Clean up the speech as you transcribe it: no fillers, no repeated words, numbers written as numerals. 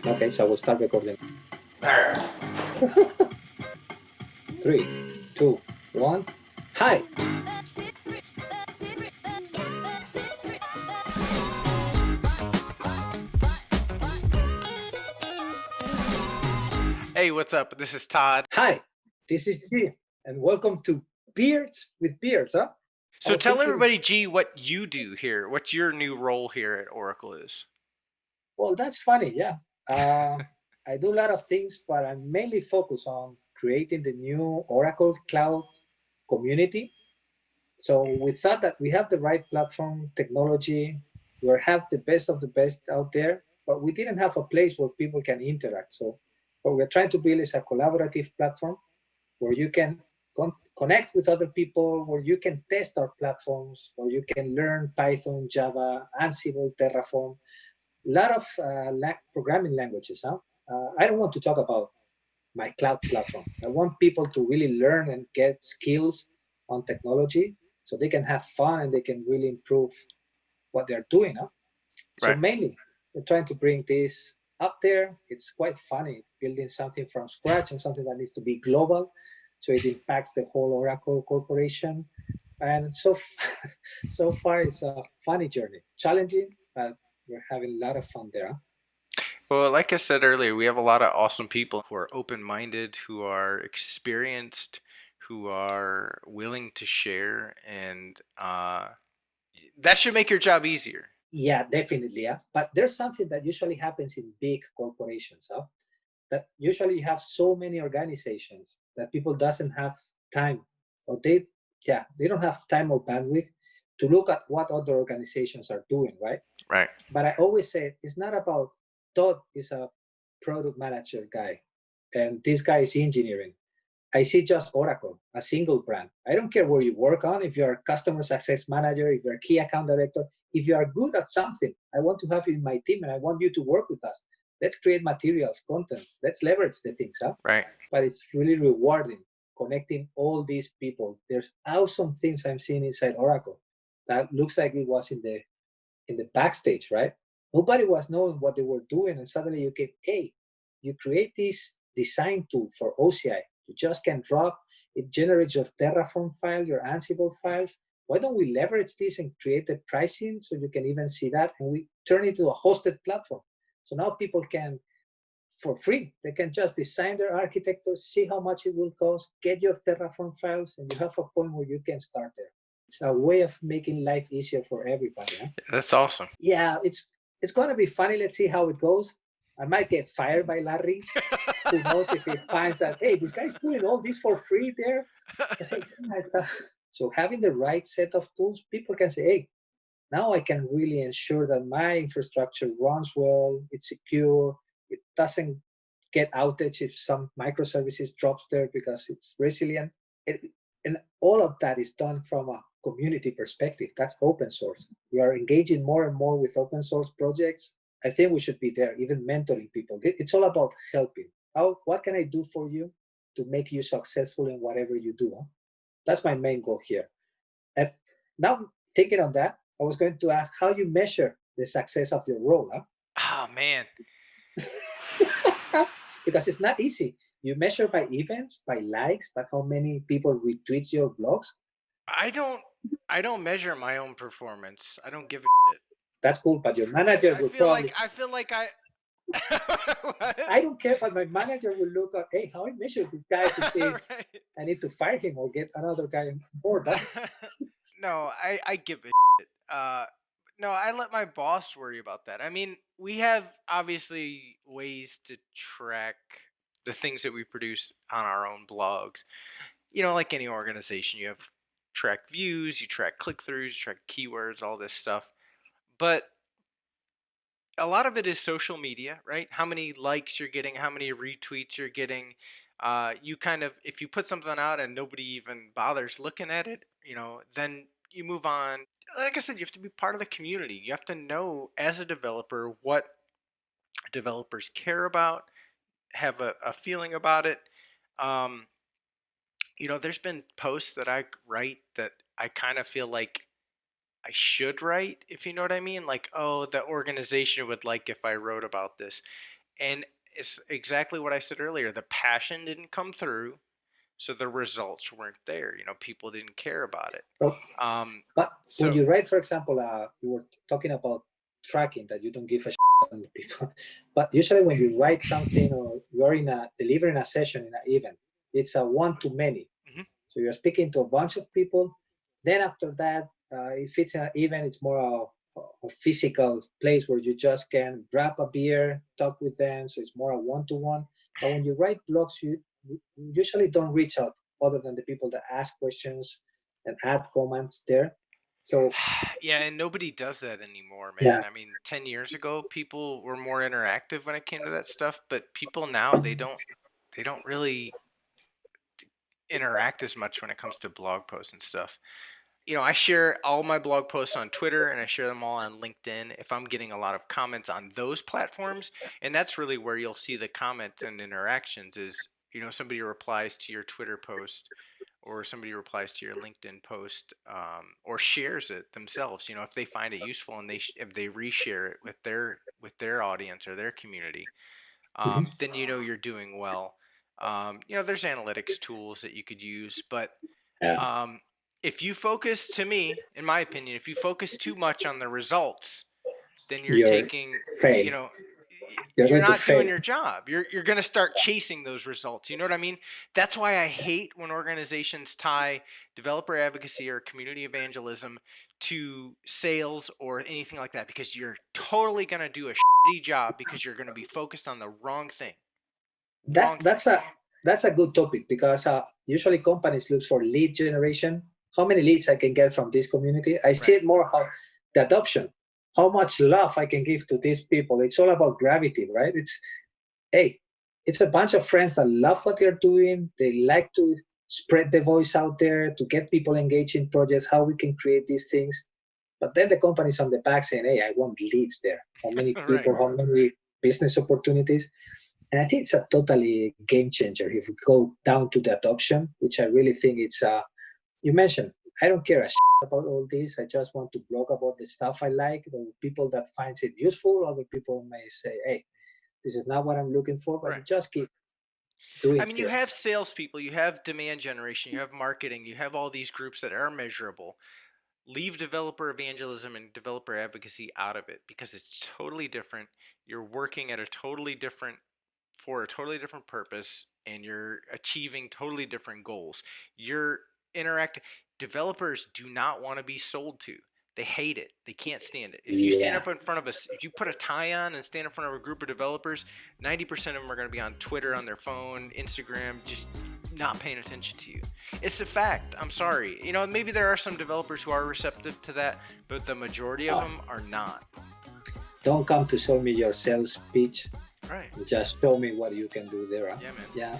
Okay, so we'll start recording. Three, two, one. Hi. Hey, what's up? This is Todd. Hi. This is G, and welcome to Beards with Beers. Huh? I So was tell thinking. everybody, G, what you do here. What your new role here at Oracle is. Well, that's funny. Yeah. I do a lot of things, but I'm mainly focused on creating the new Oracle Cloud community. So we thought that we have the right platform technology. We have the best of the best out there, but we didn't have a place where people can interact. So what we're trying to build is a collaborative platform where you can connect with other people, where you can test our platforms, where you can learn Python, Java, Ansible, Terraform, a lot of programming languages. Huh? I don't want to talk about my cloud platform. I want people to really learn and get skills on technology so they can have fun and they can really improve what they're doing. Huh? So Right. mainly, we're trying to bring this up there. It's quite funny building something from scratch and something that needs to be global, so it impacts the whole Oracle corporation. And so far, it's a funny journey, challenging, but we're having a lot of fun there. Huh? Well, like I said earlier, we have a lot of awesome people who are open minded, who are experienced, who are willing to share, and that should make your job easier. Yeah, definitely. Yeah, but there's something that usually happens in big corporations. Huh? That usually you have so many organizations that people doesn't have time, or they don't have time or bandwidth to look at what other organizations are doing, right? Right. But I always say it's not about Todd is a product manager guy and this guy is engineering. I see just Oracle, a single brand. I don't care where you work on, if you're a customer success manager, if you're a key account director, if you are good at something, I want to have you in my team and I want you to work with us. Let's create materials, content. Let's leverage the things up. Right. But it's really rewarding connecting all these people. There's awesome things I'm seeing inside Oracle that looks like it was in the backstage, right? Nobody was knowing what they were doing, and suddenly you can, hey, you create this design tool for OCI. You just can drop, it generates your Terraform file, your Ansible files. Why don't we leverage this and create the pricing so you can even see that, and we turn it into a hosted platform. So now people can, for free, they can just design their architecture, see how much it will cost, get your Terraform files, and you have a point where you can start there. It's a way of making life easier for everybody. Huh? That's awesome. Yeah, it's going to be funny. Let's see how it goes. I might get fired by Larry. Who knows if he finds that, hey, this guy's doing all this for free there. I say, yeah, so having the right set of tools, people can say, hey, now I can really ensure that my infrastructure runs well, it's secure, it doesn't get outage if some microservices drops there because it's resilient. It, and all of that is done from a community perspective. That's open source. We are engaging more and more with open source projects. I think we should be there, even mentoring people. It's all about helping. What can I do for you to make you successful in whatever you do? Huh? That's my main goal here. And now thinking on that, I was going to ask how you measure the success of your role, Oh man. huh? Because it's not easy. You measure by events, by likes, by how many people retweets your blogs. I don't I don't measure my own performance. I don't give a shit. That's cool, but your manager I will feel like probably. I feel like I what? I don't care, but my manager will look at, hey, how I measure this guy to see if Right. I need to fire him or get another guy on board. Huh? No, I give a shit. No, I let my boss worry about that. I mean, we have obviously ways to track the things that we produce on our own blogs. Like any organization, you have track views, you track click throughs, you track keywords, all this stuff. But a lot of it is social media, right? How many likes you're getting, how many retweets you're getting. You kind of, if you put something out and nobody even bothers looking at it, then you move on. Like I said, you have to be part of the community. You have to know as a developer what developers care about, have a feeling about it. Um, there's been posts that I write that I kind of feel like I should write, if you know what I mean. Like, oh, the organization would like if I wrote about this. And it's exactly what I said earlier. The passion didn't come through, so the results weren't there. People didn't care about it. Oh, but when So you write, for example, you were talking about tracking that you don't give a shit on the people. But usually when you write something or you're delivering a session in an event, it's a one to many. mhm. So you're speaking to a bunch of people. Then after that, if it's an event, it's more a physical place where you just can grab a beer, talk with them. So it's more a one-to-one. But when you write blogs, you usually don't reach out other than the people that ask questions and add comments there. So Yeah, and nobody does that anymore, yeah, man. I mean, 10 years ago, people were more interactive when it came to that stuff, but people now, they don't really interact as much when it comes to blog posts and stuff. I share all my blog posts on Twitter and I share them all on LinkedIn if I'm getting a lot of comments on those platforms. And that's really where you'll see the comments and interactions is, somebody replies to your Twitter post or somebody replies to your LinkedIn post, or shares it themselves. If they find it useful and if they reshare it with their audience or their community, mhm. then you're doing well. There's analytics tools that you could use, but Yeah, um, if you focus, to me, in my opinion, if you focus too much on the results, then you're you're taking, you fail. know, You're you're going to not doing fail. your job. You're going to start chasing those results. You know what I mean? That's why I hate when organizations tie developer advocacy or community evangelism to sales or anything like that, because you're totally going to do a shitty job because you're going to be focused on the wrong thing. That Wrong thing. that's a good topic because usually companies look for lead generation. How many leads I can get from this community? I see Right. it more how the adoption, how much love I can give to these people. It's all about gravity, right? Hey, it's a bunch of friends that love what they're doing. They like to spread the voice out there to get people engaged in projects. How we can create these things, but then the company's on the back saying, "Hey, I want leads there. How many Right. people? How many business opportunities?" And I think it's a totally game changer if we go down to the adoption, which I really think it's you mentioned, I don't care a about all this. I just want to blog about the stuff I like. The people that finds it useful, other people may say, hey, this is not what I'm looking for, but you Right. just keep I doing mean, you have things. salespeople, you have demand generation, you have marketing, you have all these groups that are measurable. Leave developer evangelism and developer advocacy out of it because it's totally different. You're working at a totally different for a totally different purpose and you're achieving totally different goals. You're interacting. Developers do not want to be sold to. They hate it. They can't stand it. If you stand Yeah. up in front of us, if you put a tie on and stand in front of a group of developers, 90% of them are going to be on Twitter, on their phone, Instagram, just not paying attention to you. It's a fact. I'm sorry. Maybe there are some developers who are receptive to that, but the majority of Oh, them are not. don't come to show me your sales pitch. Right. Just show me what you can do there. Huh? Yeah, man. Yeah.